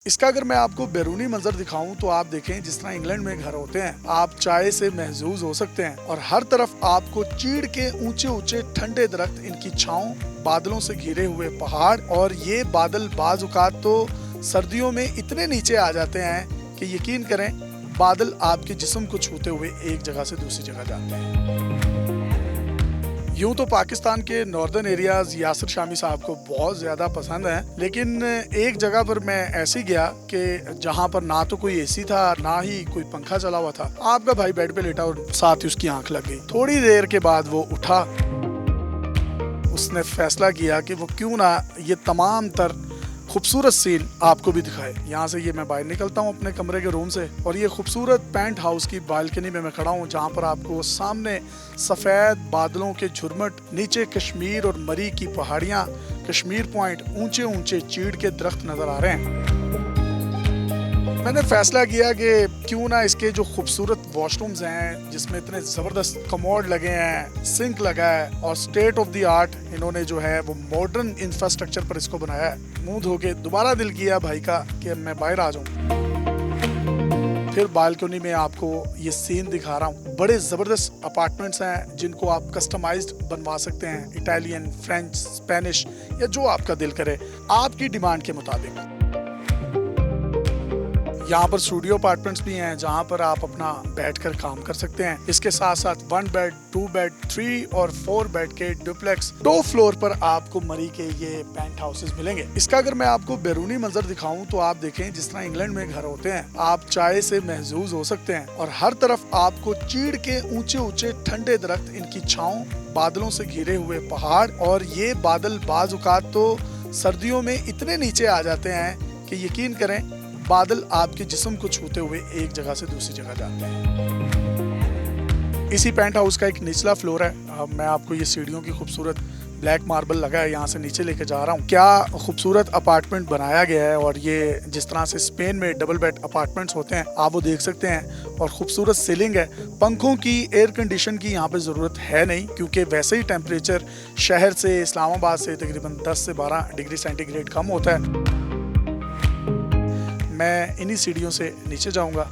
इसका अगर मैं आपको बैरूनी मंजर दिखाऊं तो आप देखें जिस तरह इंग्लैंड में घर होते हैं, आप चाय से महजूज हो सकते हैं और हर तरफ आपको चीड़ के ऊंचे ऊंचे ठंडे दरख्त, इनकी छांव, बादलों से घिरे हुए पहाड़। और ये बादल बाज औकात तो सर्दियों में इतने नीचे आ जाते हैं कि यकीन करें बादल आपके जिस्म को छूते हुए एक जगह से दूसरी जगह जाते हैं। यूं तो पाकिस्तान के नॉर्दर्न एरियाज यासिर शामी साहब को बहुत ज्यादा पसंद है, लेकिन एक जगह पर मैं ऐसी गया कि जहां पर ना तो कोई एसी था ना ही कोई पंखा चला हुआ था। आपका भाई बेड पे लेटा और साथ ही उसकी आंख लग गई। थोड़ी देर के बाद वो उठा, उसने फैसला किया कि वो क्यों ना ये तमाम तर खूबसूरत सीन आपको भी दिखाए। यहाँ से ये मैं बाहर निकलता हूँ अपने कमरे के रूम से और ये खूबसूरत पेंट हाउस की बालकनी में मैं खड़ा हूँ, जहाँ पर आपको सामने सफ़ेद बादलों के झुरमट, नीचे कश्मीर और मरी की पहाड़ियाँ, कश्मीर पॉइंट, ऊंचे ऊंचे चीड़ के दरख्त नज़र आ रहे हैं। मैंने फैसला किया कि क्यों ना इसके जो खूबसूरत वॉशरूम्स हैं, जिसमें इतने ज़बरदस्त कमोड लगे हैं, सिंक लगा है और स्टेट ऑफ द आर्ट इन्होंने जो है वो मॉडर्न इंफ्रास्ट्रक्चर पर इसको बनाया है। मुंह धो के दोबारा दिल किया भाई का कि मैं बाहर आ जाऊं। फिर बालकनी में आपको ये सीन दिखा रहा हूँ। बड़े ज़बरदस्त अपार्टमेंट्स हैं जिनको आप कस्टमाइज्ड बनवा सकते हैं, इटालियन, फ्रेंच, स्पेनिश या जो आपका दिल करे आपकी डिमांड के मुताबिक। यहाँ पर स्टूडियो अपार्टमेंट्स भी हैं जहाँ पर आप अपना बैठकर काम कर सकते हैं। इसके साथ साथ 1 बेड, 2 बेड, 3 और 4 बेड के डुप्लेक्स 2 फ्लोर पर आपको मरी के ये पेंट हाउसेस मिलेंगे। इसका अगर मैं आपको बैरूनी मंजर दिखाऊं तो आप देखें जिस तरह इंग्लैंड में घर होते हैं, आप चाय से महजूज हो सकते हैं और हर तरफ आपको चीड़ के ऊंचे ऊंचे ठंडे दरख्त, इनकी छांव, बादलों से घिरे हुए पहाड़। और ये बादल बाज औकात तो सर्दियों में इतने नीचे आ जाते हैं कि यकीन करें बादल आपके जिस्म को छूते हुए एक जगह से दूसरी जगह जाते हैं। इसी पेंट हाउस का एक निचला फ्लोर है। मैं आपको ये सीढ़ियों की खूबसूरत ब्लैक मार्बल लगा है, यहाँ से नीचे लेके जा रहा हूँ। क्या खूबसूरत अपार्टमेंट बनाया गया है और ये जिस तरह से स्पेन में डबल बेड अपार्टमेंट्स होते हैं आप वो देख सकते हैं। और खूबसूरत सीलिंग है। पंखों की, एयर कंडीशन की यहाँ पे ज़रूरत है नहीं, क्योंकि वैसे ही टेम्परेचर शहर से, इस्लामाबाद से तकरीबन 10 से 12 डिग्री सेंटीग्रेड कम होता है। मैं इन्हीं सीढ़ियों से नीचे जाऊंगा।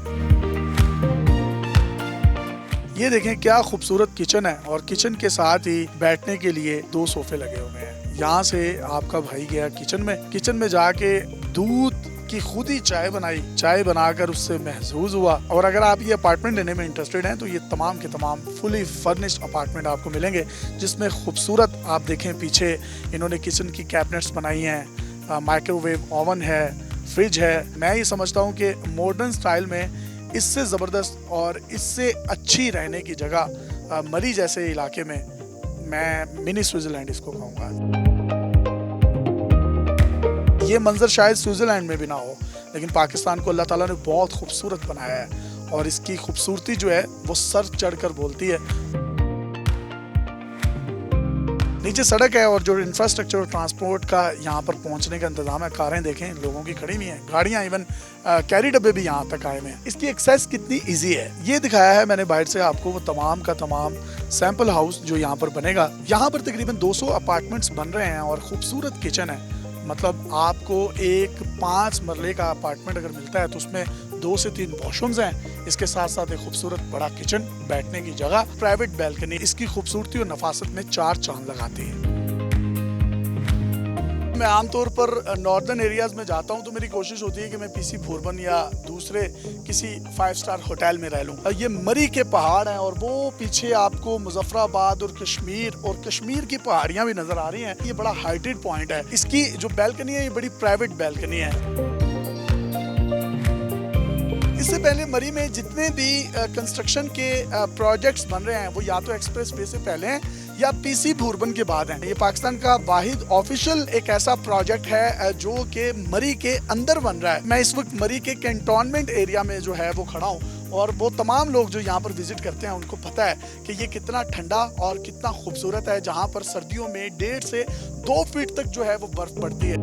ये देखें क्या खूबसूरत किचन है और किचन के साथ ही बैठने के लिए 2 सोफे लगे हुए हैं। यहाँ से आपका भाई गया किचन में जाके दूध की खुद ही चाय बनाई, चाय बनाकर उससे महजूज हुआ। और अगर आप ये अपार्टमेंट लेने में इंटरेस्टेड हैं तो ये तमाम के तमाम फुली फर्निश्ड अपार्टमेंट आपको मिलेंगे, जिसमें खूबसूरत आप देखें पीछे इन्होंने किचन की कैबिनेट्स बनाई हैं, माइक्रोवेव ओवन है, फ्रिज है। मैं ये समझता हूँ कि मॉडर्न स्टाइल में इससे ज़बरदस्त और इससे अच्छी रहने की जगह मरी जैसे इलाके में मैं मिनी स्विट्ज़रलैंड इसको कहूँगा। ये मंजर शायद स्विट्ज़रलैंड में भी ना हो, लेकिन पाकिस्तान को अल्लाह ताला ने बहुत खूबसूरत बनाया है और इसकी खूबसूरती जो है वो सर चढ़कर बोलती है। नीचे सड़क है और जो इंफ्रास्ट्रक्चर और ट्रांसपोर्ट का यहाँ पर पहुँचने का इंतजाम है, कारें देखें लोगों की खड़ी हुई हैं, गाड़ियाँ, इवन कैरी डब्बे भी यहाँ तक आए हुए हैं। इसकी एक्सेस कितनी इजी है ये दिखाया है मैंने बाहर से आपको वो तमाम का तमाम सैंपल हाउस जो यहाँ पर बनेगा। यहाँ पर तकरीबन 200 अपार्टमेंट्स बन रहे हैं और खूबसूरत किचन है। मतलब आपको एक 5 मरले का अपार्टमेंट अगर मिलता है तो उसमें 2 से 3 वॉशरूम्स हैं। इसके साथ साथ एक खूबसूरत बड़ा किचन, बैठने की जगह, प्राइवेट बैल्कनी इसकी खूबसूरती और नफासत में 4 चांद लगाती है। मैं आमतौर पर नॉर्दर्न एरियाज में जाता हूं तो मेरी कोशिश होती है कि मैं पीसी भूरबन या दूसरे किसी 5 स्टार होटल में रह लूं। ये मरी के पहाड़ हैं और वो पीछे आपको मुजफ्फराबाद और कश्मीर की पहाड़ियां भी नजर आ रही हैं। ये बड़ा हाइटेड पॉइंट है। इसकी जो बैल्कनी है ये बड़ी प्राइवेट बैल्कनी है। इससे पहले मरी में जितने भी कंस्ट्रक्शन के प्रोजेक्ट्स बन रहे हैं वो या तो एक्सप्रेस वे से पहले हैं या पीसी भूरबन के बाद हैं। ये पाकिस्तान का वाहिद ऑफिशियल एक ऐसा प्रोजेक्ट है जो कि मरी के अंदर बन रहा है। मैं इस वक्त मरी के कैंटोनमेंट एरिया में जो है वो खड़ा हूँ और वो तमाम लोग जो यहाँ पर विजिट करते हैं उनको पता है कि ये कितना ठंडा और कितना खूबसूरत है, जहाँ पर सर्दियों में 1.5 से 2 फीट तक जो है वो बर्फ पड़ती है।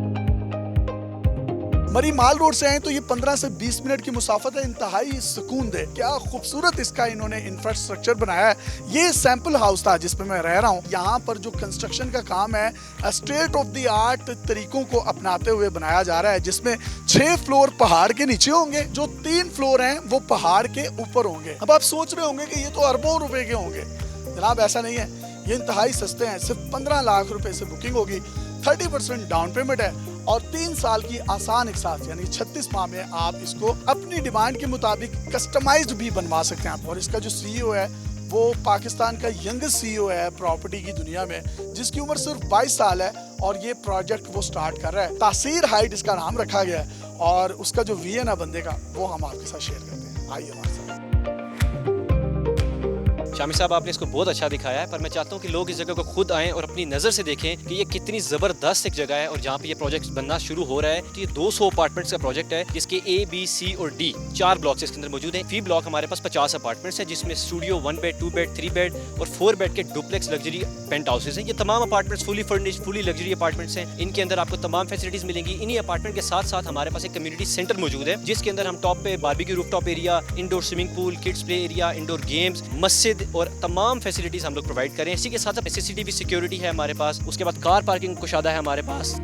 मरी माल रोड से आए तो ये 15 से 20 मिनट की मुसाफत है, इंतहाई सुकून दे। क्या खूबसूरत इसका इन्होंने इंफ्रास्ट्रक्चर बनाया है। ये सैंपल हाउस था जिसमें मैं रह रहा हूँ। यहाँ पर जो कंस्ट्रक्शन का काम है स्टेट ऑफ द आर्ट तरीकों को अपनाते हुए बनाया जा रहा है, जिसमें 6 फ्लोर पहाड़ के नीचे होंगे, जो 3 फ्लोर हैं वो पहाड़ के ऊपर होंगे। अब आप सोच रहे होंगे कि ये तो अरबों रुपए के होंगे। जनाब ऐसा नहीं है, ये इंतहाई सस्ते हैं। सिर्फ 15 लाख रुपए से बुकिंग होगी, 30% डाउन पेमेंट है और 3 साल की आसान इकसात यानी 36 माह में आप इसको अपनी डिमांड के मुताबिक कस्टमाइज्ड भी बनवा सकते हैं। और इसका जो सीईओ है वो पाकिस्तान का यंगेस्ट सीईओ है प्रॉपर्टी की दुनिया में, जिसकी उम्र सिर्फ 22 साल है और ये प्रोजेक्ट वो स्टार्ट कर रहा है। तासीर हाइट इसका नाम रखा गया है और उसका जो वी है ना बंदे का, वो हम आपके साथ शेयर करते हैं। आइए हमारे साथ। शामिर साहब, आपने इसको बहुत अच्छा दिखाया है, पर मैं चाहता हूँ कि लोग इस जगह को खुद आएँ और अपनी नज़र से देखें कि ये कितनी ज़बरदस्त एक जगह है। और जहाँ पे ये प्रोजेक्ट बनना शुरू हो रहा है तो ये 200 अपार्टमेंट्स का प्रोजेक्ट है, जिसके A, B, C और D 4 ब्लॉक्स इसके अंदर मौजूद हैं। फी ब्लॉक हमारे पास 50 अपार्टमेंट्स हैं, जिसमें स्टूडियो 1 बेड, 2 बेड, 3 बेड और 4 बेड के डुप्लेक्स लग्जरी पेंट हाउसेज हैं। ये तमाम apartments fully furnished, fully luxury apartments हैं। इनके अंदर आपको तमाम फैसिलिटीज मिलेंगी। इन्हीं अपार्टमेंट के साथ साथ हमारे पास एक कम्युनिटी सेंटर मौजूद है, जिसके अंदर हम टॉप पे barbecue rooftop area, indoor swimming pool, kids play area, indoor games, मस्जिद और तमाम फैसिलिटीज हम लोग प्रोवाइड करें। इसी के साथ साथ सीसीटीवी सिक्योरिटी है हमारे पास। उसके बाद कार पार्किंग कुशादा है हमारे पास।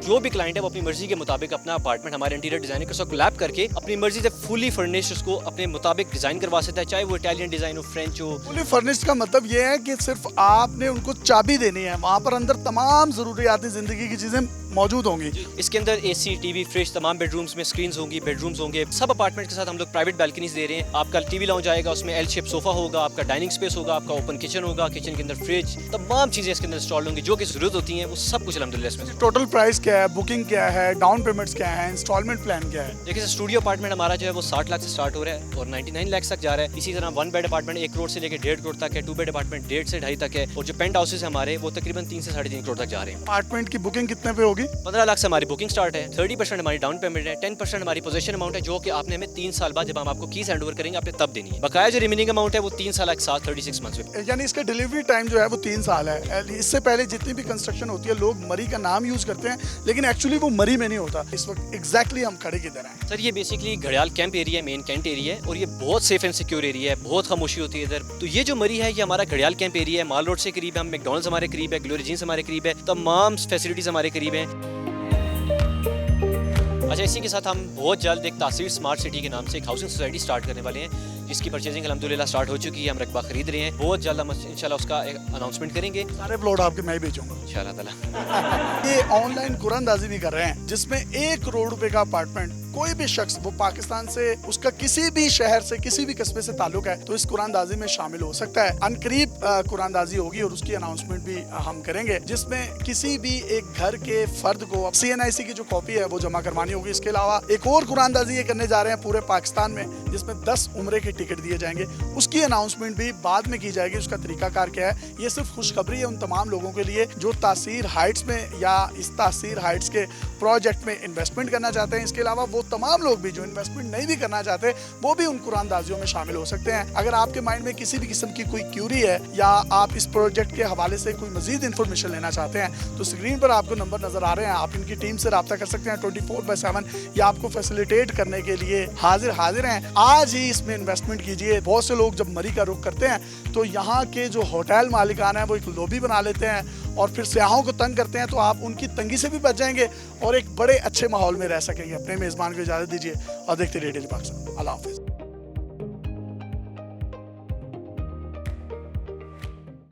जो भी क्लाइंट है वो अपनी मर्जी के मुताबिक अपना अपार्टमेंट हमारे इंटीरियर डिजाइनर के साथ कोलैब करके अपनी मर्जी से फुली फर्निश्ड उसको अपने मुताबिक डिजाइन करवा सकता है, चाहे वो इटालियन डिजाइन हो, फ्रेंच हो। फुली फर्निश्ड का मतलब ये है कि सिर्फ आपने उनको चाबी देनी है, वहाँ पर अंदर तमाम जरूरियाती जिंदगी की चीजें मौजूद होंगी। इसके अंदर एसी, टीवी, फ्रिज, तमाम बेडरूम्स में स्क्रीन्स होंगी, बेडरूम्स होंगे। सब अपार्टमेंट के साथ हम लोग प्राइवेट बालकनीज दे रहे हैं। आपका टीवी लाउंज आएगा, उसमें एल शेप सोफा होगा, आपका डाइनिंग स्पेस होगा, आपका ओपन किचन होगा, किचन के अंदर फ्रिज, तमाम चीजें इसके अंदर इंस्टॉल होंगी जो कि जरूरत होती हैं, वो सब कुछ अल्हम्दुलिल्लाह इसमें। टोटल प्राइस क्या है, बुकिंग क्या है, डाउन पेमेंट्स क्या है, इंस्टॉलमेंट प्लान क्या है? देखिए, स्टूडियो अपार्टमेंट हमारा जो है वो 60 लाख से स्टार्ट हो रहा है और 99 लाख तक जा रहा है। इसी तरह 1 बेड अपार्टमेंट 1 करोड़ से लेकर 1.5 करोड़ तक है। 2 बेड अपार्टमेंट 1.5 से 2.5 तक है और जो पेंट हाउसेज हमारे वो तकरीबन 3 से 3.5 करोड़ तक जा रहे हैं। अपार्टमेंट की बुकिंग कितने पे होगी? 15 लाख से हमारी बुकिंग स्टार्ट है, 30% हमारी डाउन पेमेंट है, 10% हमारी पोजेशन अमाउंट है, जो कि आपने हमें 3 साल बाद जब हम आपको कीज हैंड ओवर करेंगे आपने तब देनी है। बकाया जो रिमेनिंग अमाउंट है वो 3 साल के साथ 36 मंथ्स में, यानी इसका डिलीवरी टाइम जो है वो 3 साल है। इससे पहले जितनी भी कंस्ट्रक्शन होती है लोग मरी का नाम यूज करते हैं, लेकिन एक्चुअली वो मरी में नहीं होता। इस वक्त एग्जैक्टली हम खड़े किधर हैं? सर, ये बेसिकली घड़ियाल कैंप एरिया है, मेन कैंट एरिया है और ये बहुत सेफ एंड सिक्योर एरिया है, बहुत खामोशी होती है इधर। तो ये जो मरी है ये हमारा घड़ियाल कैंप एरिया है, माल रोड से करीब है, हम मैकडॉनल्ड्स हमारे करीब है, ग्लोरी जीन्स हमारे करीब है, तमाम फैसिलिटीज हमारे करीब हैं। अच्छा, इसी के साथ हम बहुत जल्द एक तासीर स्मार्ट सिटी के नाम से एक हाउसिंग सोसाइटी स्टार्ट करने वाले हैं, जिसकी परचेजिंग अल्हम्दुलिल्लाह स्टार्ट हो चुकी है। हम रकबा खरीद रहे हैं, बहुत जल्द हम इंशाल्लाह उसका एक अनाउंसमेंट करेंगे। सारे प्लॉट आपके मैं ही बेचूंगा इंशाल्लाह ताला। ये ऑनलाइन कुरानदाजी भी कर रहे हैं, जिसमें 1 करोड़ रुपए का अपार्टमेंट कोई भी शख्स, वो पाकिस्तान से, उसका किसी भी शहर से, किसी भी कस्बे से ताल्लुक है, तो इस कुरानदाजी में शामिल हो सकता है। अनकरीब कुरानदाजी होगी और उसकी अनाउंसमेंट भी हम करेंगे, जिसमें किसी भी एक घर के फर्द को CNIC की जो कॉपी है वो जमा करवानी होगी। इसके अलावा एक और कुरानदाजी ये करने जा रहे हैं पूरे पाकिस्तान में, जिसमें 10 उम्रे के टिकट दिए जाएंगे। उसकी अनाउंसमेंट भी बाद में की जाएगी। उसका तरीकाकार क्या है, ये सिर्फ खुशखबरी है उन तमाम लोगों के लिए जो तासीर हाइट्स में या इस तासीर हाइट्स के प्रोजेक्ट में इन्वेस्टमेंट करना चाहते हैं। इसके अलावा वो तमाम लोग भी जो इन्वेस्टमेंट नहीं भी करना चाहते, वो भी उन कुरानदाजियों में शामिल हो सकते हैं। अगर आपके माइंड में किसी भी किस्म की कोई क्यूरी है या आप इस प्रोजेक्ट के हवाले से कोई मजीद इन्फॉर्मेशन लेना चाहते हैं, तो स्क्रीन पर आपको नंबर नजर आ रहे हैं, आप इनकी टीम से रब्ता कर सकते हैं। 24/7 ये आपको फैसिलिटेट करने के लिए हाजिर हैं। आज ही इसमें इन्वेस्टमेंट कीजिए। बहुत से लोग जब मरी का रुख करते हैं तो यहाँ के जो होटल मालिकान है वो एक लॉबी बना लेते हैं और फिर सियाहों को तंग करते हैं, तो आप उनकी तंगी से भी बच जाएंगे और एक बड़े अच्छे माहौल में रह सकेंगे। अपने मेजबान को इजाजत दीजिए और देखते रहिए डेली पाकिस्तान। अल्लाह हाफिज़।